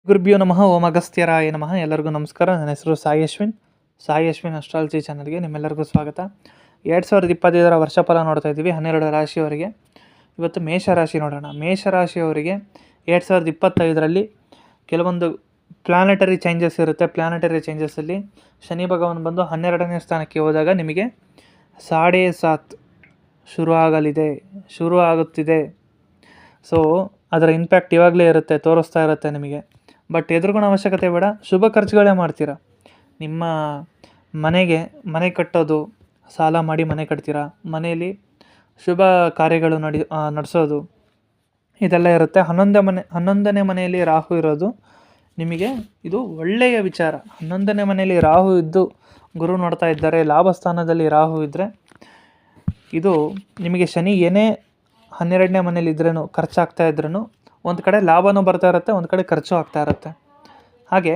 ಗುರುಭ್ಯೋ ನಮಃ. ಓಂ ಅಗಸ್ತ್ಯರಾಯ ನಮಃ. ಎಲ್ಲರಿಗೂ ನಮಸ್ಕಾರ. ನನ್ನ ಹೆಸರು ಸಾಯಿ ಅಶ್ವಿನ್ ಅಸ್ಟ್ರಾಲಜಿ ಚಾನಲ್ಗೆ ನಿಮ್ಮೆಲ್ಲರಿಗೂ ಸ್ವಾಗತ. 2025 ವರ್ಷಫಲ ನೋಡ್ತಾ ಇದ್ದೀವಿ 12 ರಾಶಿಯವರಿಗೆ. ಇವತ್ತು ಮೇಷರಾಶಿ ನೋಡೋಣ. ಮೇಷರಾಶಿಯವರಿಗೆ 2025ರಲ್ಲಿ ಕೆಲವೊಂದು ಪ್ಲಾನೆಟರಿ ಚೇಂಜಸ್ ಇರುತ್ತೆ. ಪ್ಲಾನೆಟರಿ ಚೇಂಜಸ್ಸಲ್ಲಿ ಶನಿ ಭಗವಾನ್ ಬಂದು 12ನೇ ಸ್ಥಾನಕ್ಕೆ ಹೋದಾಗ ನಿಮಗೆ 7.5 ಶುರು ಆಗುತ್ತಿದೆ. ಸೊ ಅದರ ಇಂಪ್ಯಾಕ್ಟ್ ಇವಾಗಲೇ ಇರುತ್ತೆ, ತೋರಿಸ್ತಾ ಇರುತ್ತೆ ನಿಮಗೆ. ಬಟ್ ಎದುರುಗುಣ ಅವಶ್ಯಕತೆ ಬೇಡ, ಶುಭ ಖರ್ಚುಗಳೇ ಮಾಡ್ತೀರಾ. ನಿಮ್ಮ ಮನೆ ಕಟ್ಟೋದು, ಸಾಲ ಮಾಡಿ ಮನೆ ಕಟ್ತೀರಾ, ಮನೆಯಲ್ಲಿ ಶುಭ ಕಾರ್ಯಗಳು ನಡೆಸೋದು ಇದೆಲ್ಲ ಇರುತ್ತೆ. 11ನೇ ಮನೆಯಲ್ಲಿ ರಾಹು ಇರೋದು ನಿಮಗೆ ಇದು ಒಳ್ಳೆಯ ವಿಚಾರ. 11ನೇ ಮನೆಯಲ್ಲಿ ರಾಹು ಇದ್ದು ಗುರು ನೋಡ್ತಾ ಇದ್ದಾರೆ, ಲಾಭ ಸ್ಥಾನದಲ್ಲಿ ರಾಹು ಇದ್ದರೆ ಇದು ನಿಮಗೆ ಶನಿ ಏನೇ 12ನೇ ಮನೇಲಿ ಇದ್ರೂ ಖರ್ಚಾಗ್ತಾ ಇದ್ರೂ ಒಂದು ಕಡೆ ಲಾಭನೂ ಬರ್ತಾ ಇರುತ್ತೆ, ಒಂದು ಕಡೆ ಖರ್ಚು ಆಗ್ತಾ ಇರುತ್ತೆ. ಹಾಗೆ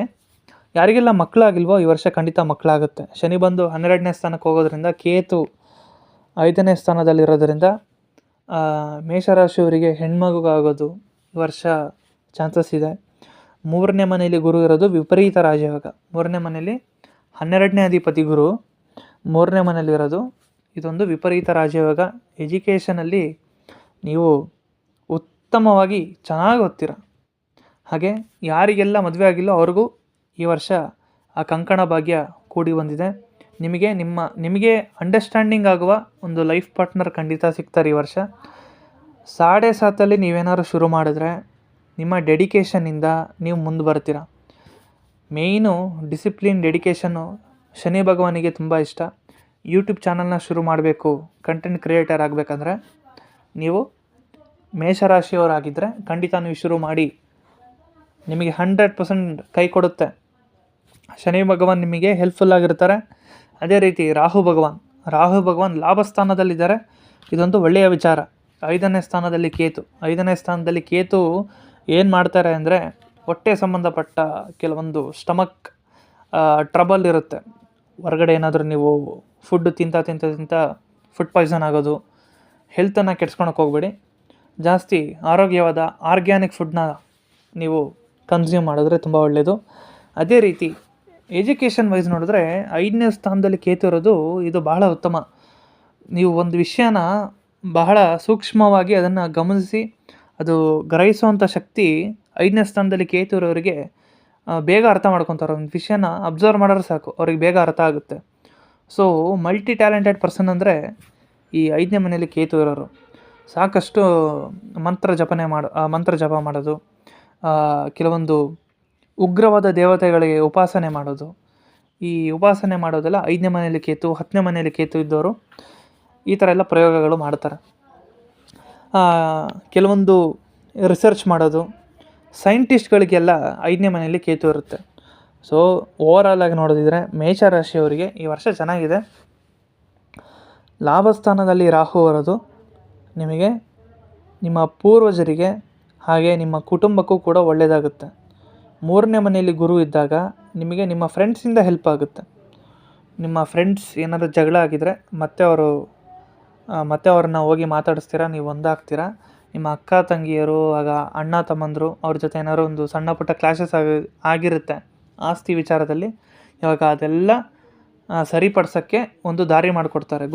ಯಾರಿಗೆಲ್ಲ ಮಕ್ಕಳಾಗಿಲ್ವೋ ಈ ವರ್ಷ ಖಂಡಿತ ಮಕ್ಕಳಾಗುತ್ತೆ. ಶನಿ ಬಂದು 12ನೇ ಸ್ಥಾನಕ್ಕೆ ಹೋಗೋದ್ರಿಂದ, ಕೇತು 5ನೇ ಸ್ಥಾನದಲ್ಲಿರೋದ್ರಿಂದ ಮೇಷರಾಶಿಯವರಿಗೆ ಹೆಣ್ಮಗುಗಾಗೋದು ಈ ವರ್ಷ ಚಾನ್ಸಸ್ ಇದೆ. 3ನೇ ಮನೆಯಲ್ಲಿ ಗುರು ಇರೋದು ವಿಪರೀತ ರಾಜಯೋಗ. 3ನೇ ಮನೆಯಲ್ಲಿ 12ನೇ ಅಧಿಪತಿ ಗುರು 3ನೇ ಮನೆಯಲ್ಲಿರೋದು ಇದೊಂದು ವಿಪರೀತ ರಾಜಯೋಗ. ಎಜುಕೇಷನಲ್ಲಿ ನೀವು ಉತ್ತಮವಾಗಿ ಚೆನ್ನಾಗಿ ಓದ್ತೀರ. ಹಾಗೆ ಯಾರಿಗೆಲ್ಲ ಮದುವೆ ಆಗಿಲ್ಲೋ ಅವ್ರಿಗೂ ಈ ವರ್ಷ ಆ ಕಂಕಣ ಭಾಗ್ಯ ಕೂಡಿ ಬಂದಿದೆ. ನಿಮಗೆ ಅಂಡರ್ಸ್ಟ್ಯಾಂಡಿಂಗ್ ಆಗುವ ಒಂದು ಲೈಫ್ ಪಾರ್ಟ್ನರ್ ಖಂಡಿತ ಸಿಗ್ತಾರೆ ಈ ವರ್ಷ. 7.5 ನೀವೇನಾದ್ರು ಶುರು ಮಾಡಿದ್ರೆ ನಿಮ್ಮ ಡೆಡಿಕೇಷನ್ನಿಂದ ನೀವು ಮುಂದೆ ಬರ್ತೀರ. ಮೇಯ್ನು ಡಿಸಿಪ್ಲಿನ್, ಡೆಡಿಕೇಷನ್ನು ಶನಿ ಭಗವಾನಿಗೆ ತುಂಬ ಇಷ್ಟ. ಯೂಟ್ಯೂಬ್ ಚಾನಲ್ನ ಶುರು ಮಾಡಬೇಕು, ಕಂಟೆಂಟ್ ಕ್ರಿಯೇಟರ್ ಆಗಬೇಕಂದ್ರೆ ನೀವು ಮೇಷರಾಶಿಯವರಾಗಿದ್ದರೆ ಖಂಡಿತ ನೀವು ಶುರು ಮಾಡಿ. ನಿಮಗೆ 100% ಕೈ ಕೊಡುತ್ತೆ. ಶನಿ ಭಗವಾನ್ ನಿಮಗೆ ಹೆಲ್ಪ್ಫುಲ್ ಆಗಿರ್ತಾರೆ. ಅದೇ ರೀತಿ ರಾಹು ಭಗವಾನ್ ಲಾಭ ಸ್ಥಾನದಲ್ಲಿದ್ದಾರೆ. ಇದೊಂದು ಒಳ್ಳೆಯ ವಿಚಾರ. 5ನೇ ಸ್ಥಾನದಲ್ಲಿ ಕೇತು ಏನು ಮಾಡ್ತಾರೆ ಅಂದರೆ, ಹೊಟ್ಟೆ ಸಂಬಂಧಪಟ್ಟ ಕೆಲವೊಂದು ಸ್ಟಮಕ್ ಟ್ರಬಲ್ ಇರುತ್ತೆ. ಹೊರಗಡೆ ಏನಾದರೂ ನೀವು ಫುಡ್ ತಿಂತ ಫುಡ್ ಪಾಯ್ಸನ್ ಆಗೋದು, ಹೆಲ್ತನ್ನು ಕೆಡ್ಸ್ಕೊಳಕ್ಕೆ ಹೋಗ್ಬೇಡಿ. ಜಾಸ್ತಿ ಆರೋಗ್ಯವಾದ ಆರ್ಗ್ಯಾನಿಕ್ ಫುಡ್ನ ನೀವು ಕನ್ಸ್ಯೂಮ್ ಮಾಡಿದ್ರೆ ತುಂಬ ಒಳ್ಳೆಯದು. ಅದೇ ರೀತಿ ಎಜುಕೇಷನ್ ವೈಸ್ ನೋಡಿದ್ರೆ 5ನೇ ಸ್ಥಾನದಲ್ಲಿ ಕೇತು ಇರೋದು ಇದು ಬಹಳ ಉತ್ತಮ. ನೀವು ಒಂದು ವಿಷಯನ ಬಹಳ ಸೂಕ್ಷ್ಮವಾಗಿ ಅದನ್ನು ಗಮನಿಸಿ ಅದು ಗ್ರಹಿಸುವಂಥ ಶಕ್ತಿ 5ನೇ ಸ್ಥಾನದಲ್ಲಿ ಕೇತು ಇರೋರಿಗೆ ಬೇಗ ಅರ್ಥ ಮಾಡ್ಕೊತಾರೆ. ಒಂದು ವಿಷಯನ ಅಬ್ಸರ್ವ್ ಮಾಡಿದ್ರೆ ಸಾಕು, ಅವ್ರಿಗೆ ಬೇಗ ಅರ್ಥ ಆಗುತ್ತೆ. ಸೊ ಮಲ್ಟಿ ಟ್ಯಾಲೆಂಟೆಡ್ ಪರ್ಸನ್ ಅಂದರೆ ಈ 5ನೇ ಮನೆಯಲ್ಲಿ ಕೇತು ಇರೋರು. ಸಾಕಷ್ಟು ಮಂತ್ರ ಜಪ ಮಾಡೋದು, ಕೆಲವೊಂದು ಉಗ್ರವಾದ ದೇವತೆಗಳಿಗೆ ಉಪಾಸನೆ ಮಾಡೋದು, ಈ ಉಪಾಸನೆ ಮಾಡೋದೆಲ್ಲ 5ನೇ ಮನೆಯಲ್ಲಿ ಕೇತು, 10ನೇ ಮನೆಯಲ್ಲಿ ಕೇತು ಇದ್ದವರು ಈ ಥರ ಎಲ್ಲ ಪ್ರಯೋಗಗಳು ಮಾಡ್ತಾರೆ. ಕೆಲವೊಂದು ರಿಸರ್ಚ್ ಮಾಡೋದು, ಸೈಂಟಿಸ್ಟ್ಗಳಿಗೆಲ್ಲ 5ನೇ ಮನೆಯಲ್ಲಿ ಕೇತು ಇರುತ್ತೆ. ಸೊ ಓವರಾಲ್ ಆಗಿ ನೋಡೋದಿದ್ರೆ ಮೇಷರಾಶಿಯವರಿಗೆ ಈ ವರ್ಷ ಚೆನ್ನಾಗಿದೆ. ಲಾಭಸ್ಥಾನದಲ್ಲಿ ರಾಹು ಬರೋದು ನಿಮಗೆ ನಿಮ್ಮ ಪೂರ್ವಜರಿಗೆ ಹಾಗೆ ನಿಮ್ಮ ಕುಟುಂಬಕ್ಕೂ ಕೂಡ ಒಳ್ಳೆಯದಾಗುತ್ತೆ. 3ನೇ ಮನೆಯಲ್ಲಿ ಗುರು ಇದ್ದಾಗ ನಿಮಗೆ ನಿಮ್ಮ ಫ್ರೆಂಡ್ಸಿಂದ ಹೆಲ್ಪ್ ಆಗುತ್ತೆ. ನಿಮ್ಮ ಫ್ರೆಂಡ್ಸ್ ಏನಾದರೂ ಜಗಳ ಆಗಿದ್ದರೆ ಮತ್ತೆ ಅವ್ರನ್ನ ಹೋಗಿ ಮಾತಾಡಿಸ್ತೀರಾ, ನೀವು ಒಂದಾಗ್ತೀರಾ. ನಿಮ್ಮ ಅಕ್ಕ ತಂಗಿಯರು, ಆಗ ಅಣ್ಣ ತಮ್ಮಂದರು, ಅವ್ರ ಜೊತೆ ಏನಾದ್ರು ಒಂದು ಸಣ್ಣ ಪುಟ್ಟ ಕ್ಲಾಶಸ್ ಆಗಿರುತ್ತೆ ಆಸ್ತಿ ವಿಚಾರದಲ್ಲಿ. ಇವಾಗ ಅದೆಲ್ಲ ಸರಿಪಡಿಸೋಕ್ಕೆ ಒಂದು ದಾರಿ ಮಾಡಿಕೊಡ್ತಾರೆ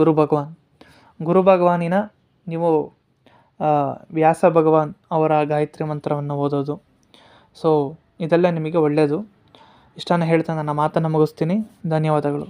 ಗುರು ಭಗವಾನಿನ ನೀವು ವ್ಯಾಸ ಭಗವಾನ್ ಅವರ ಗಾಯತ್ರಿ ಮಂತ್ರವನ್ನು ಓದೋದು. ಸೊ ಇದೆಲ್ಲ ನಿಮಗೆ ಒಳ್ಳೆಯದು. ಇಷ್ಟನ್ನು ಹೇಳ್ತಾ ನನ್ನ ಮಾತನ್ನು ಮುಗಿಸ್ತೀನಿ. ಧನ್ಯವಾದಗಳು.